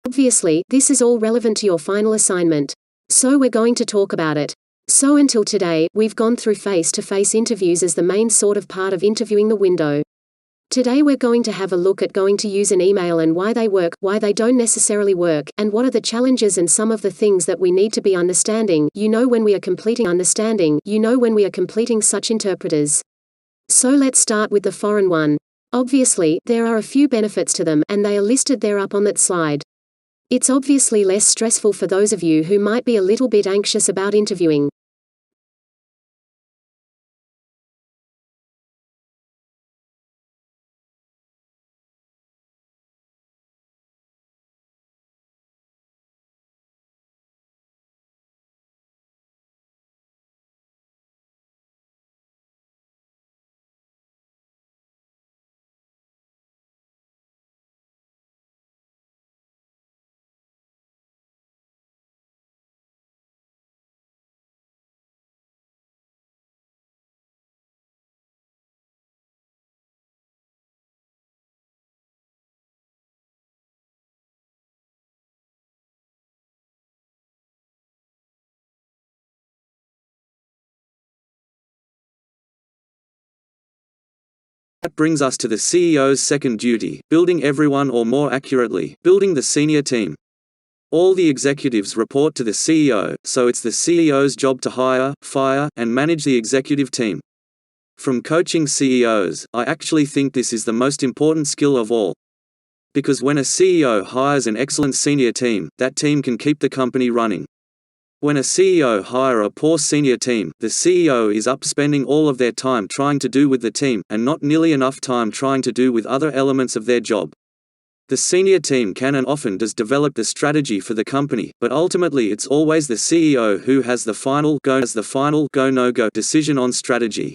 Obviously, this is all relevant to your final assignment. So we're going to talk about it. So until today, we've gone through face-to-face interviews as the main sort of part of interviewing the window. Today we're going to have a look at going to use an email and why they work, why they don't necessarily work, and what are the challenges and some of the things that we need to be understanding, when we are completing such interpreters. So let's start with the foreign one. Obviously, there are a few benefits to them, and they are listed there up on that slide. It's obviously less stressful for those of you who might be a little bit anxious about interviewing. That brings us to the CEO's second duty, building everyone, or more accurately, building the senior team. All the executives report to the CEO, so it's the CEO's job to hire, fire, and manage the executive team. From coaching CEOs, I actually think this is the most important skill of all. Because when a CEO hires an excellent senior team, that team can keep the company running. When a CEO hires a poor senior team, the CEO is up spending all of their time trying to do with the team, and not nearly enough time trying to do with other elements of their job. The senior team can and often does develop the strategy for the company, but ultimately it's always the CEO who has the final go-no-go decision on strategy.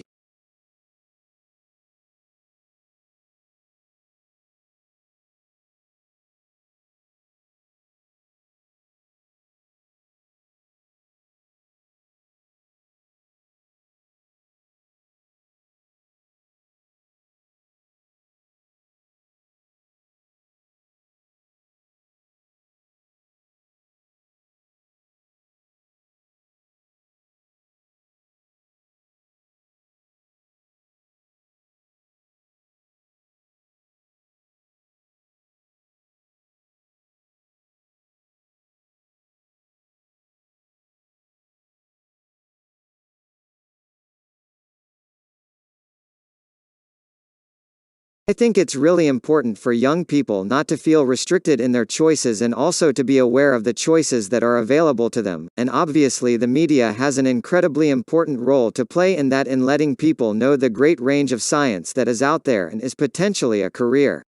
I think it's really important for young people not to feel restricted in their choices and also to be aware of the choices that are available to them, and obviously the media has an incredibly important role to play in that, in letting people know the great range of science that is out there and is potentially a career.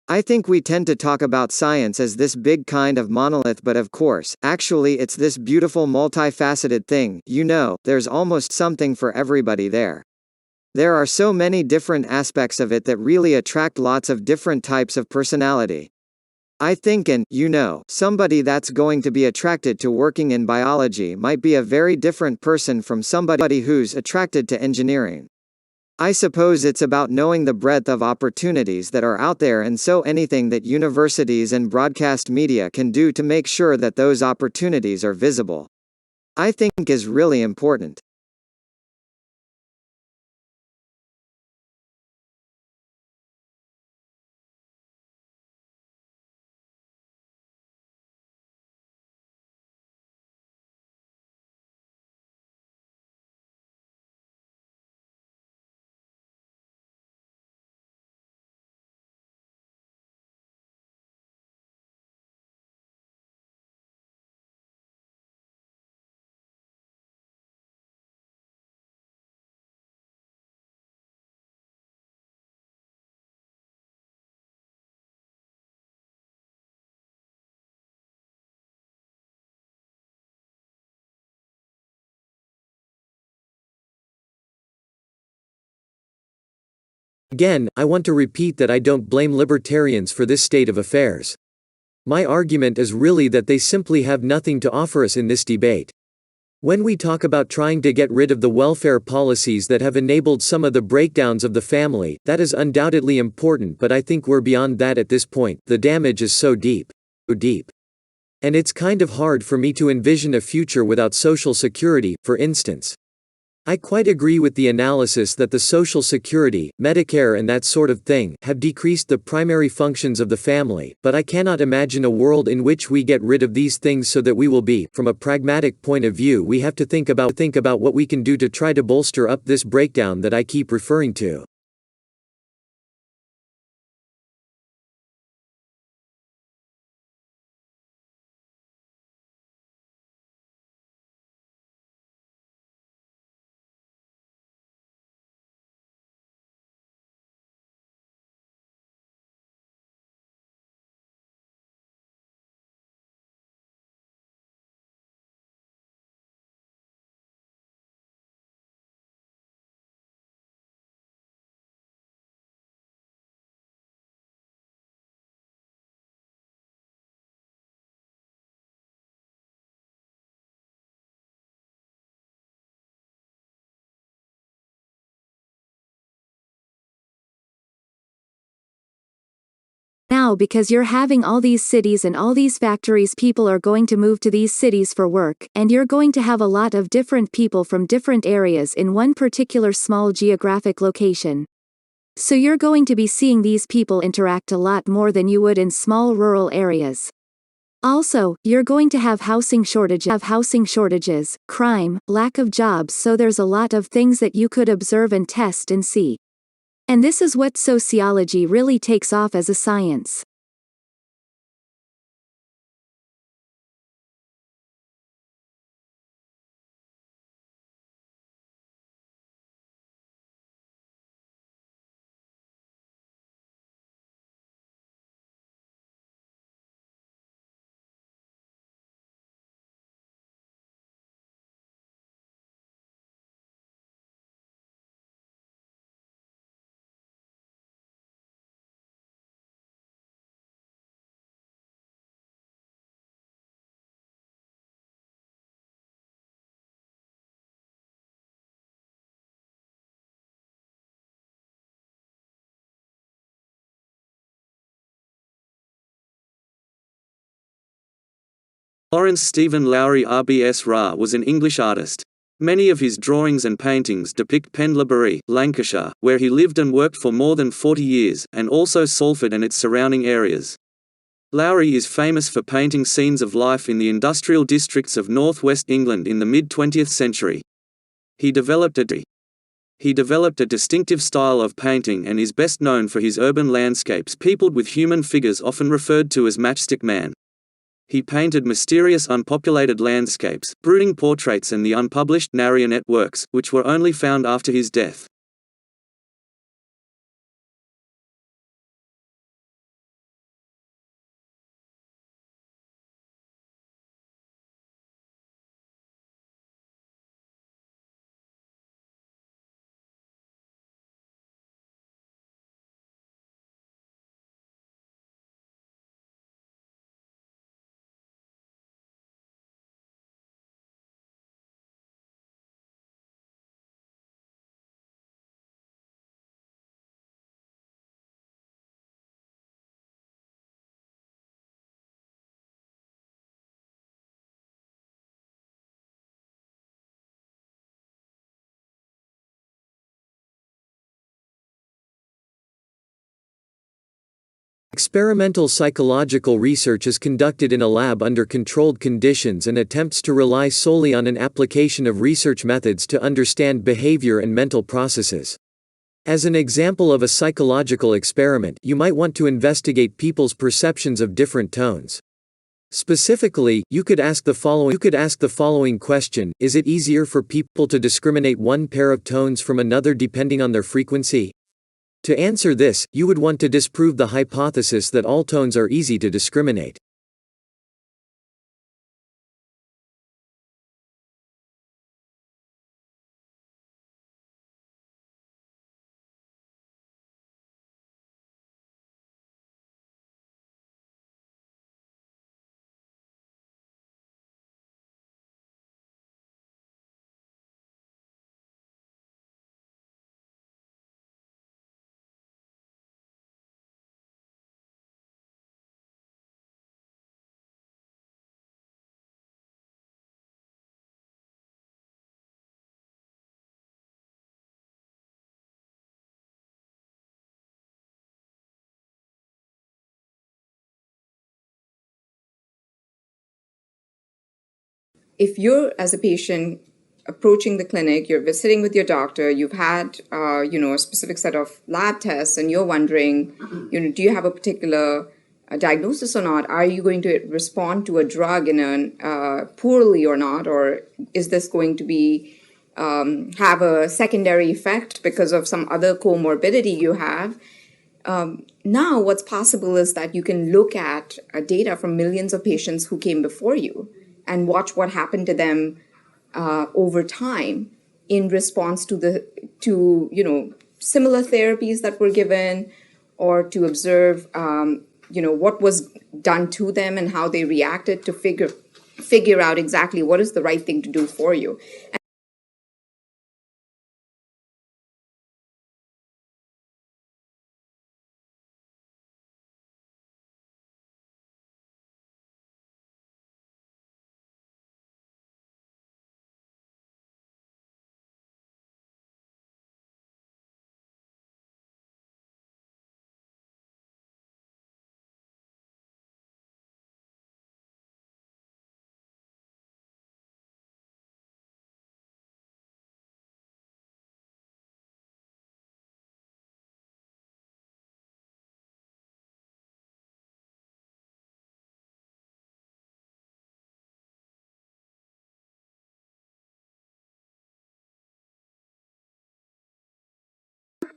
I think we tend to talk about science as this big kind of monolith, but of course, actually it's this beautiful multifaceted thing, there's almost something for everybody there. There are so many different aspects of it that really attract lots of different types of personality. I think somebody that's going to be attracted to working in biology might be a very different person from somebody who's attracted to engineering. I suppose it's about knowing the breadth of opportunities that are out there, and so anything that universities and broadcast media can do to make sure that those opportunities are visible, I think is really important. Again, I want to repeat that I don't blame libertarians for this state of affairs. My argument is really that they simply have nothing to offer us in this debate. When we talk about trying to get rid of the welfare policies that have enabled some of the breakdowns of the family, that is undoubtedly important, but I think we're beyond that at this point. The damage is so deep. deep. And it's kind of hard for me to envision a future without Social Security, for instance. I quite agree with the analysis that the Social Security, Medicare and that sort of thing, have decreased the primary functions of the family, but I cannot imagine a world in which we get rid of these things so that we will be, from a pragmatic point of view, we have to think about what we can do to try to bolster up this breakdown that I keep referring to. Now, because you're having all these cities and all these factories, people are going to move to these cities for work, and you're going to have a lot of different people from different areas in one particular small geographic location. So you're going to be seeing these people interact a lot more than you would in small rural areas. Also, you're going to have housing shortages, crime, lack of jobs, so there's a lot of things that you could observe and test and see. And this is what sociology really takes off as a science. Lawrence Stephen Lowry RBS Ra was an English artist. Many of his drawings and paintings depict Pendlebury, Lancashire, where he lived and worked for more than 40 years, and also Salford and its surrounding areas. Lowry is famous for painting scenes of life in the industrial districts of northwest England in the mid-20th century. He developed a distinctive style of painting and is best known for his urban landscapes peopled with human figures often referred to as Matchstick Man. He painted mysterious unpopulated landscapes, brooding portraits and the unpublished marionette works, which were only found after his death. Experimental psychological research is conducted in a lab under controlled conditions and attempts to rely solely on an application of research methods to understand behavior and mental processes. As an example of a psychological experiment, you might want to investigate people's perceptions of different tones. Specifically, you could ask the following question: is it easier for people to discriminate one pair of tones from another depending on their frequency? To answer this, you would want to disprove the hypothesis that all tones are easy to discriminate. if you're, as a patient, approaching the clinic, you're visiting with your doctor, you've had, a specific set of lab tests, and you're wondering, do you have a particular diagnosis or not? Are you going to respond to a drug in a poorly or not? Or is this going to be have a secondary effect because of some other comorbidity you have? Now what's possible is that you can look at data from millions of patients who came before you and watch what happened to them over time in response to similar therapies that were given, or to observe what was done to them and how they reacted, to figure out exactly what is the right thing to do for you.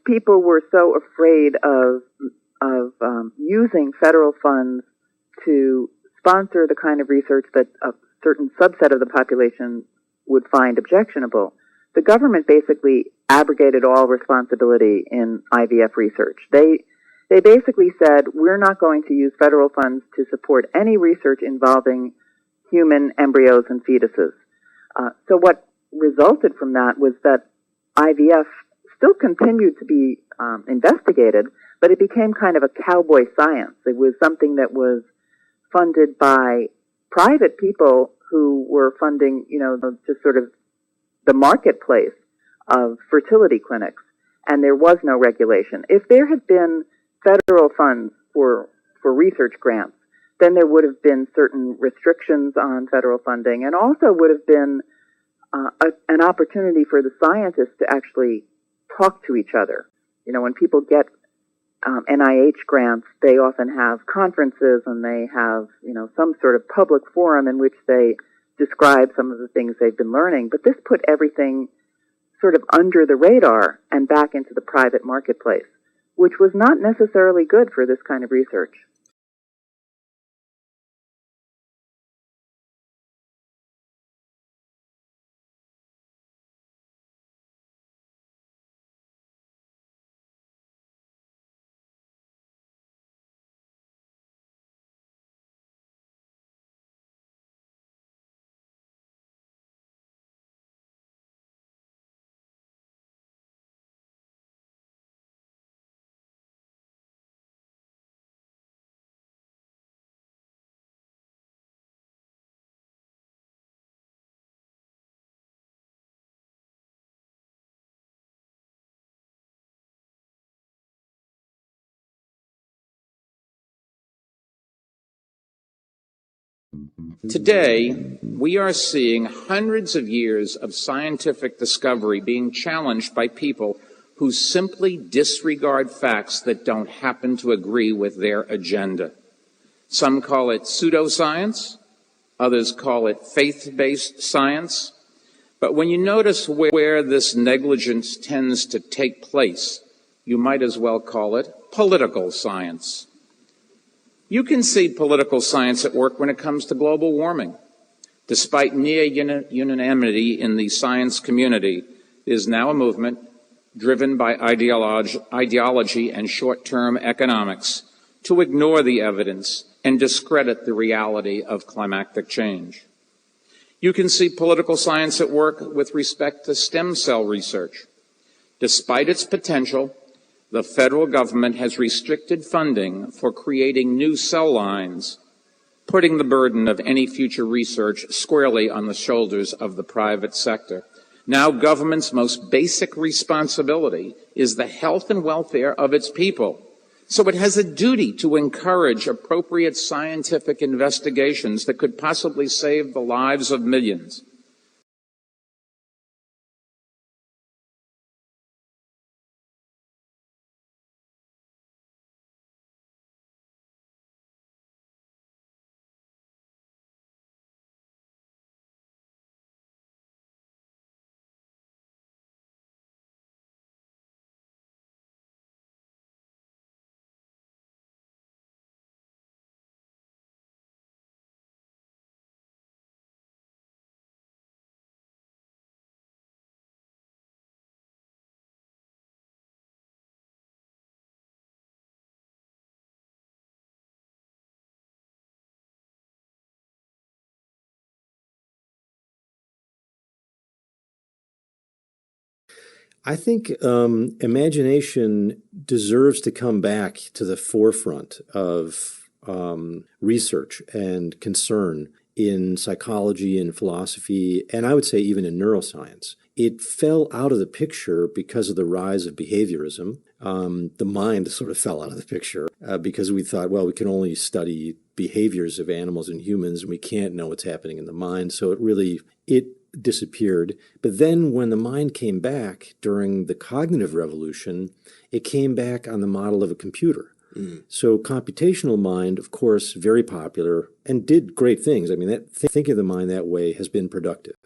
People were so afraid of using federal funds to sponsor the kind of research that a certain subset of the population would find objectionable. The government basically abrogated all responsibility in IVF research. They basically said, we're not going to use federal funds to support any research involving human embryos and fetuses. So what resulted from that was that IVF still continued to be investigated, but it became kind of a cowboy science. It was something that was funded by private people who were funding, just sort of the marketplace of fertility clinics, and there was no regulation. If there had been federal funds for research grants, then there would have been certain restrictions on federal funding, and also would have been an opportunity for the scientists to actually talk to each other. When people get NIH grants, they often have conferences and they have, some sort of public forum in which they describe some of the things they've been learning. But this put everything sort of under the radar and back into the private marketplace, which was not necessarily good for this kind of research. Today, we are seeing hundreds of years of scientific discovery being challenged by people who simply disregard facts that don't happen to agree with their agenda. Some call it pseudoscience, others call it faith-based science. But when you notice where this negligence tends to take place, you might as well call it political science. You can see political science at work when it comes to global warming. Despite near unanimity in the science community, there is now a movement driven by ideology and short-term economics to ignore the evidence and discredit the reality of climatic change. You can see political science at work with respect to stem cell research. Despite its potential, the federal government has restricted funding for creating new cell lines, putting the burden of any future research squarely on the shoulders of the private sector. Now government's most basic responsibility is the health and welfare of its people. So it has a duty to encourage appropriate scientific investigations that could possibly save the lives of millions. I think imagination deserves to come back to the forefront of research and concern in psychology and philosophy, and I would say even in neuroscience. It fell out of the picture because of the rise of behaviorism. The mind sort of fell out of the picture because we thought, well, we can only study behaviors of animals and humans, and we can't know what's happening in the mind. So it disappeared. But then when the mind came back during the cognitive revolution, it came back on the model of a computer. So computational mind, of course, very popular and did great things. I mean, thinking of the mind that way has been productive.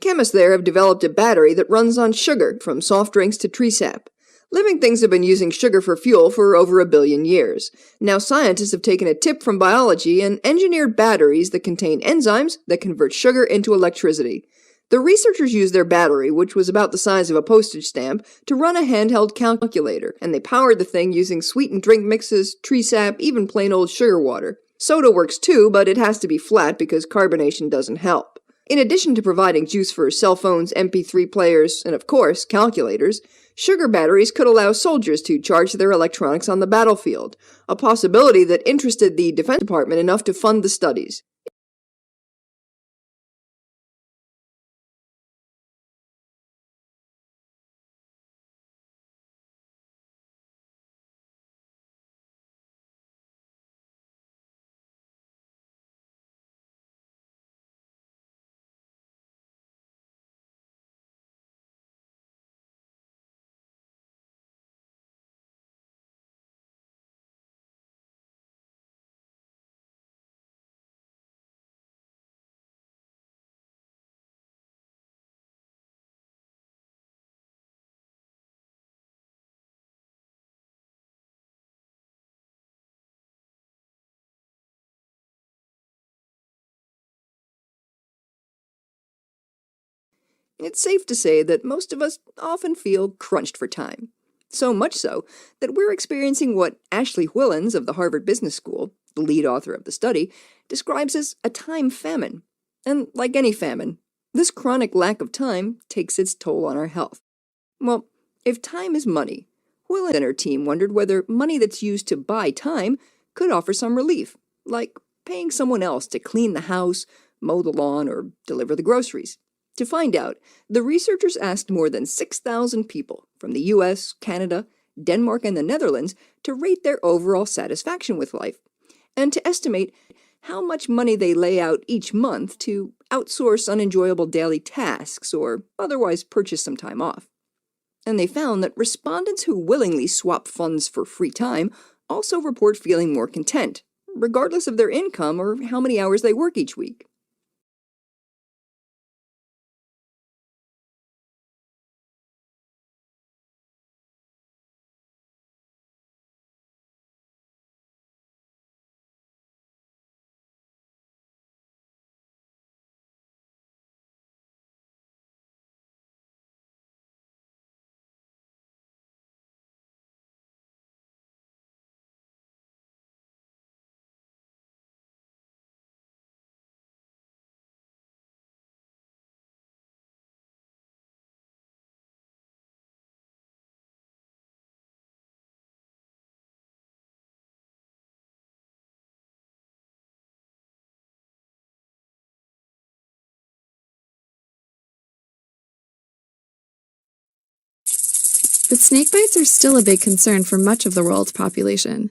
Chemists there have developed a battery that runs on sugar, from soft drinks to tree sap. Living things have been using sugar for fuel for over 1 billion years. Now scientists have taken a tip from biology and engineered batteries that contain enzymes that convert sugar into electricity. The researchers used their battery, which was about the size of a postage stamp, to run a handheld calculator, and they powered the thing using sweetened drink mixes, tree sap, even plain old sugar water. Soda works too, but it has to be flat because carbonation doesn't help. In addition to providing juice for cell phones, MP3 players, and of course, calculators, sugar batteries could allow soldiers to charge their electronics on the battlefield, a possibility that interested the Defense Department enough to fund the studies. It's safe to say that most of us often feel crunched for time. So much so that we're experiencing what Ashley Whillans of the Harvard Business School, the lead author of the study, describes as a time famine. And like any famine, this chronic lack of time takes its toll on our health. Well, if time is money, Whillans and her team wondered whether money that's used to buy time could offer some relief, like paying someone else to clean the house, mow the lawn, or deliver the groceries. To find out, the researchers asked more than 6,000 people from the US, Canada, Denmark, and the Netherlands to rate their overall satisfaction with life, and to estimate how much money they lay out each month to outsource unenjoyable daily tasks or otherwise purchase some time off. And they found that respondents who willingly swap funds for free time also report feeling more content, regardless of their income or how many hours they work each week. But snakebites are still a big concern for much of the world's population.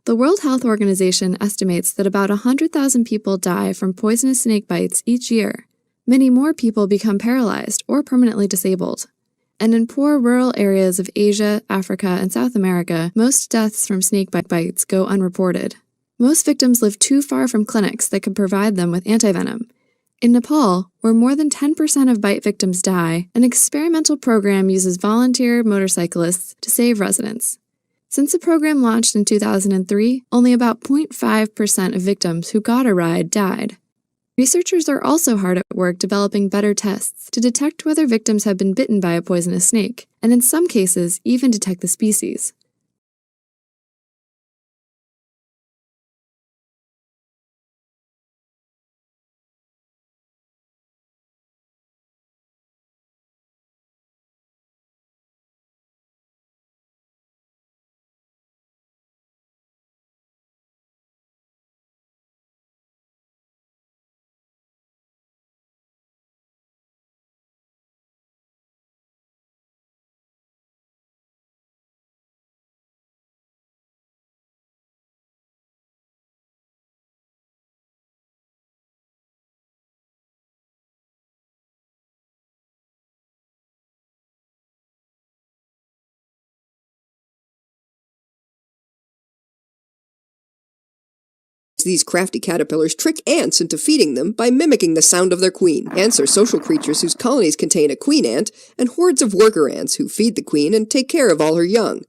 The World Health Organization estimates that about 100,000 people die from poisonous snake bites each year. Many more people become paralyzed or permanently disabled. And in poor rural areas of Asia, Africa, and South America, most deaths from snake bites go unreported. Most victims live too far from clinics that could provide them with antivenom. In Nepal, where more than 10% of bite victims die, an experimental program uses volunteer motorcyclists to save residents. Since the program launched in 2003, only about 0.5% of victims who got a ride died. Researchers are also hard at work developing better tests to detect whether victims have been bitten by a poisonous snake, and in some cases, even detect the species. These crafty caterpillars trick ants into feeding them by mimicking the sound of their queen. Ants are social creatures whose colonies contain a queen ant and hordes of worker ants who feed the queen and take care of all her young.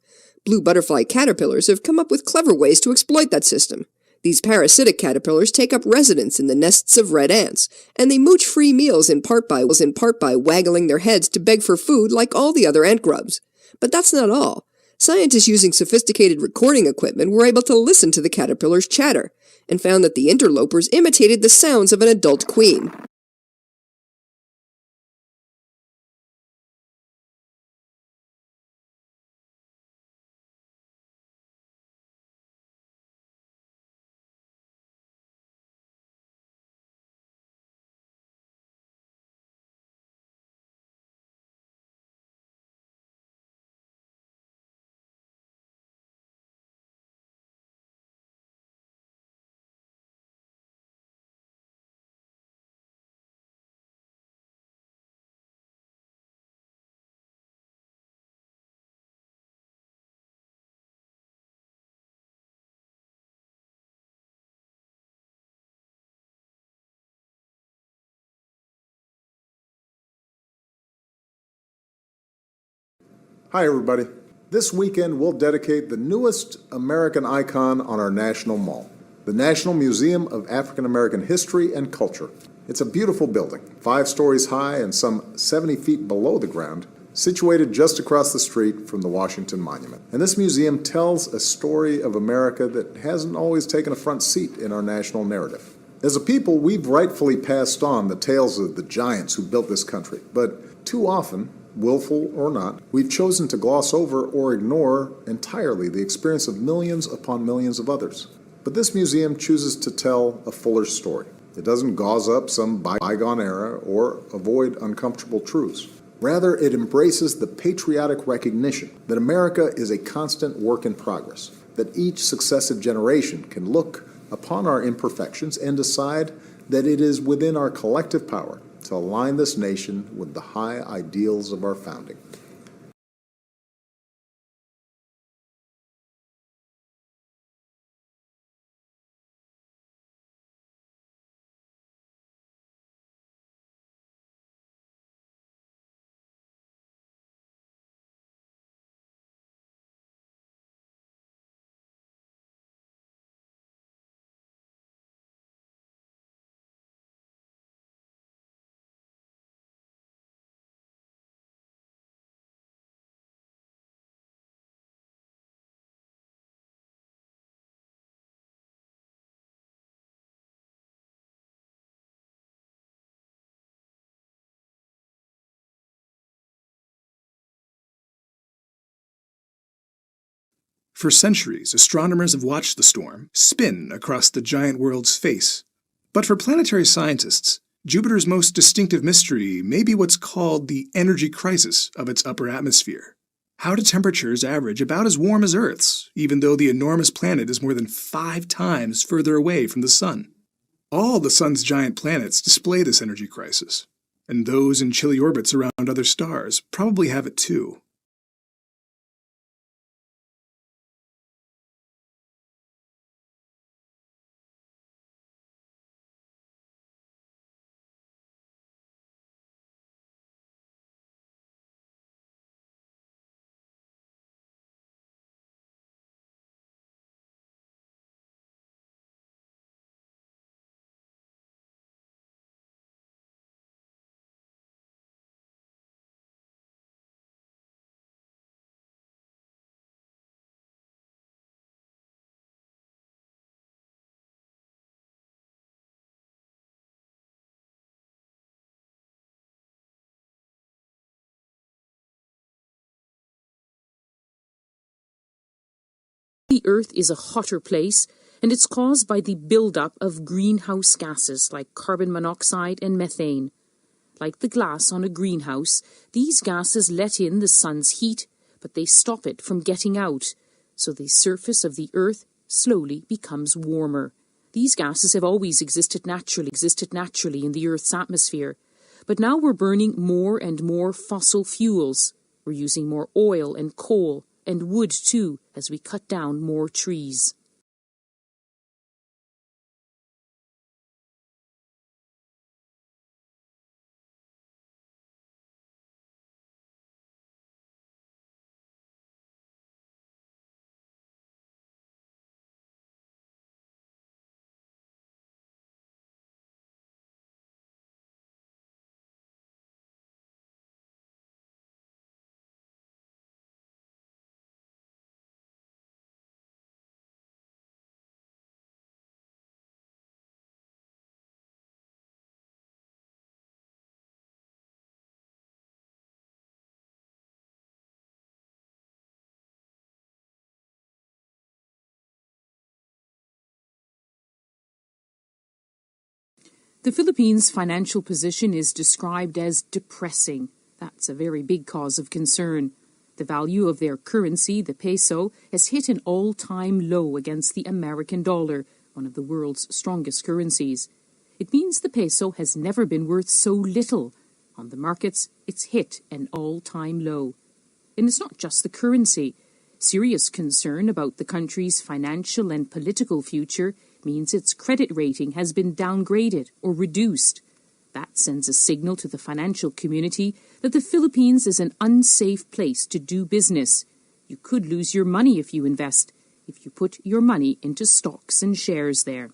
Blue butterfly caterpillars have come up with clever ways to exploit that system. These parasitic caterpillars take up residence in the nests of red ants, and they mooch free meals in part by waggling their heads to beg for food like all the other ant grubs. But that's not all. Scientists using sophisticated recording equipment were able to listen to the caterpillars chatter, and found that the interlopers imitated the sounds of an adult queen. Hi, everybody. This weekend, we'll dedicate the newest American icon on our National Mall, the National Museum of African American History and Culture. It's a beautiful building, 5 stories high and some 70 feet below the ground, situated just across the street from the Washington Monument. And this museum tells a story of America that hasn't always taken a front seat in our national narrative. As a people, we've rightfully passed on the tales of the giants who built this country, but too often, willful or not, we've chosen to gloss over or ignore entirely the experience of millions upon millions of others. But this museum chooses to tell a fuller story. It doesn't gauze up some bygone era or avoid uncomfortable truths. Rather, it embraces the patriotic recognition that America is a constant work in progress, that each successive generation can look upon our imperfections and decide that it is within our collective power to align this nation with the high ideals of our founding. For centuries, astronomers have watched the storm spin across the giant world's face. But for planetary scientists, Jupiter's most distinctive mystery may be what's called the energy crisis of its upper atmosphere. How do temperatures average about as warm as Earth's, even though the enormous planet is more than 5 times further away from the Sun? All the Sun's giant planets display this energy crisis, and those in chilly orbits around other stars probably have it too. The Earth is a hotter place, and it's caused by the buildup of greenhouse gases like carbon monoxide and methane. Like the glass on a greenhouse, these gases let in the sun's heat, but they stop it from getting out, so the surface of the Earth slowly becomes warmer. These gases have always existed naturally in the Earth's atmosphere, but now we're burning more and more fossil fuels. We're using more oil and coal, and wood too, as we cut down more trees. The Philippines' financial position is described as depressing. That's a very big cause of concern. The value of their currency, the peso, has hit an all-time low against the American dollar, one of the world's strongest currencies. It means the peso has never been worth so little. On the markets, it's hit an all-time low. And it's not just the currency. Serious concern about the country's financial and political future means its credit rating has been downgraded or reduced. That sends a signal to the financial community that the Philippines is an unsafe place to do business. You could lose your money if you invest, if you put your money into stocks and shares there.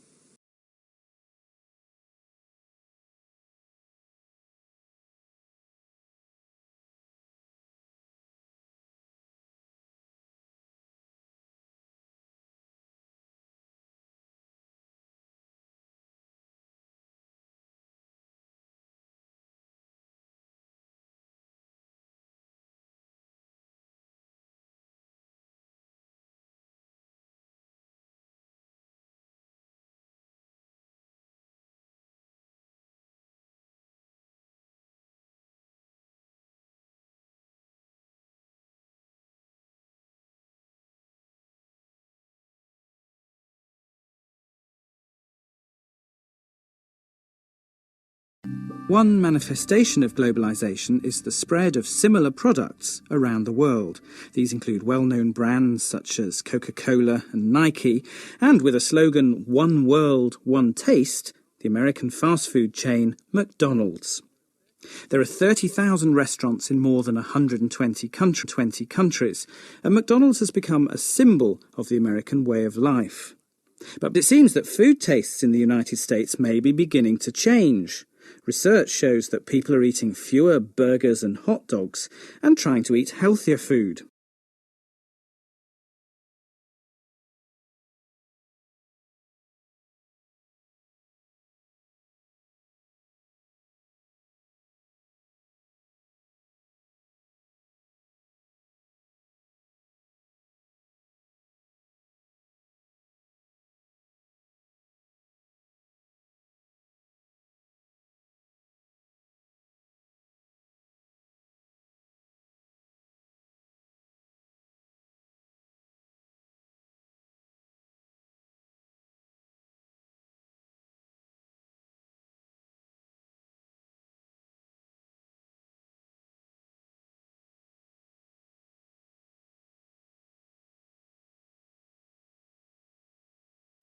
One manifestation of globalization is the spread of similar products around the world. These include well-known brands such as Coca-Cola and Nike, and with a slogan, "One World, One Taste," the American fast food chain McDonald's. There are 30,000 restaurants in more than 120 countries, and McDonald's has become a symbol of the American way of life. But it seems that food tastes in the United States may be beginning to change. Research shows that people are eating fewer burgers and hot dogs and trying to eat healthier food.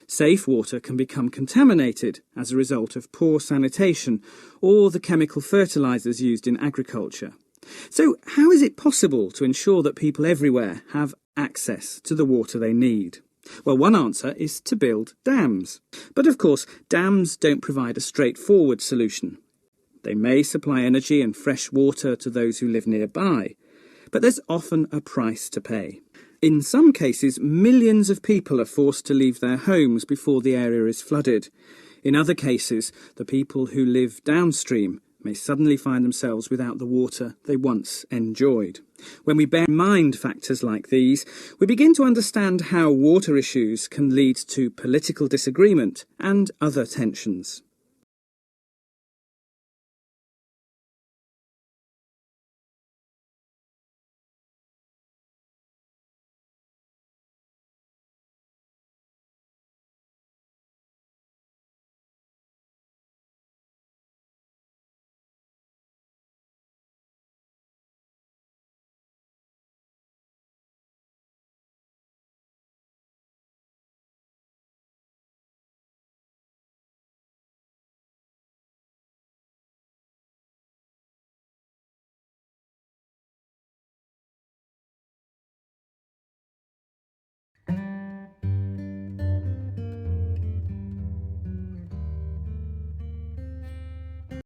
Safe water can become contaminated as a result of poor sanitation or the chemical fertilizers used in agriculture. So how is it possible to ensure that people everywhere have access to the water they need? Well, one answer is to build dams. But of course, dams don't provide a straightforward solution. They may supply energy and fresh water to those who live nearby, but there's often a price to pay. In some cases, millions of people are forced to leave their homes before the area is flooded. In other cases, the people who live downstream may suddenly find themselves without the water they once enjoyed. When we bear in mind factors like these, we begin to understand how water issues can lead to political disagreement and other tensions.